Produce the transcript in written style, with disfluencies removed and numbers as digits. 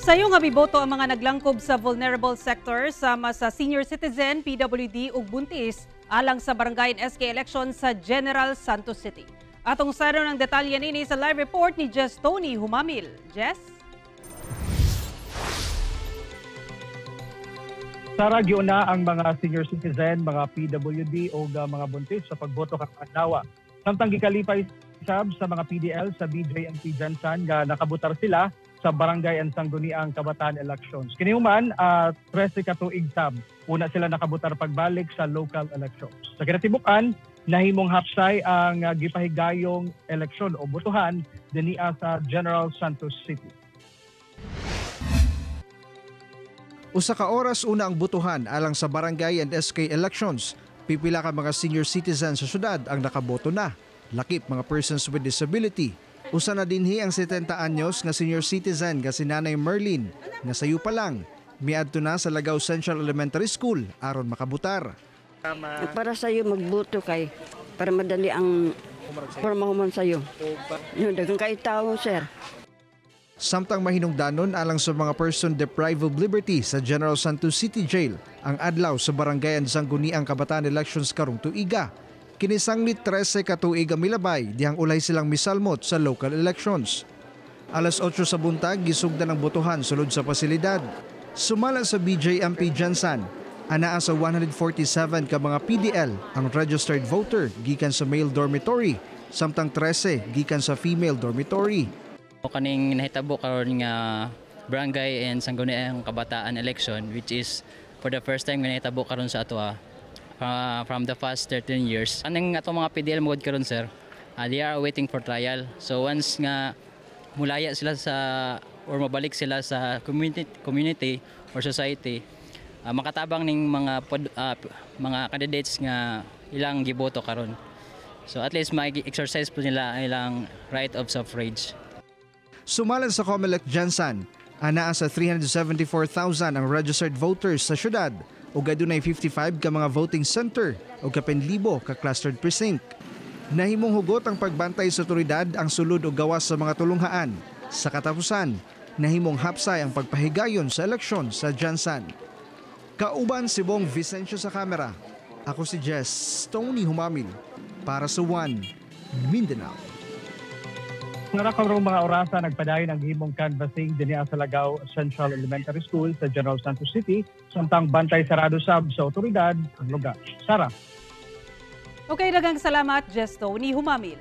Sayo nga biboto ang mga naglangkob sa vulnerable sector sama sa senior citizen, PWD ug buntis alang sa barangay and SK election sa General Santos City. Atong saro ng detalye nini sa live report ni Jess Tony Humamil. Jess? Sara, giuna ang mga senior citizen, mga PWD o mga buntis sa pagboto kakadawa. Samtang gikalipay sab sa mga PDL sa BJMP Jansan nga nakabutar sila sa Barangay and Sangguniang Kabataan Elections. Kinihuman, 13 katuig sab. Una sila nakabutar pagbalik sa local elections. Sa kinatibukan, nahimong hapsay ang gipahigayong eleksyon o botohan dinia sa General Santos City. Usa ka oras una ang butuhan alang sa barangay and SK elections. Pipila ka mga senior citizens sa syudad ang nakaboto na. Lakip mga persons with disability. Usa na dinhi ang 70 anyos nga senior citizen nga si Nanay Merlin nga sayo pa lang miadto na sa Lagaw Central Elementary School aron makabutar. Para sa'yo magboto kay para madali ang formahuman sa'yo. Dagang kay tao, sir. Samtang mahinungdanon alang sa mga person deprived of liberty sa General Santos City Jail ang adlaw sa Barangay and Sangguniang Kabataan Elections karong tuiga. Kinisanglit 13 katuig ang milabay dihang ulay silang misalmot sa local elections. Alas 8 sa buntag, gisugdan ang botohan sulod sa pasilidad. Sumala sa BJMP Jansan, anaa sa 147 ka mga PDL ang registered voter gikan sa male dormitory, samtang 13 gikan sa female dormitory. Kaning nahitabo karon nga Barangay and Sangguniang Kabataan election, which is for the first time nga nahitabo karon sa ato from the past 13 years. Anong atong mga PDL mode karon, sir? They are waiting for trial. So once nga mulaya sila sa or mabalik sila sa community or society, makatabang ning mga candidates nga ilang giboto karon. So at least mag-exercise po nila ilang right of suffrage. Sumalan sa COMELEC Jansan, anaa sa 374,000 ang registered voters sa syudad ug adunay 55 ka mga voting center ug kapin libo ka clustered precinct. Nahimong hugot ang pagbantay sa otoridad ang sulod ug gawas sa mga tulunghaan. Sa katapusan, nahimong hapsay ang pagpahigayon sa eleksyon sa Jansan. Kauban si Bong Vicencio sa kamera. Ako si Jess Tony Humamil para sa One Mindanao. Nakarong mga orasa nagpadayon ang himong canvassing dinia sa Lagaw Central Elementary School sa General Santos City, samtang bantay sarado sab sa otoridad ang lugar. Sara. Okay, daghang salamat, Jess Tony Humamil.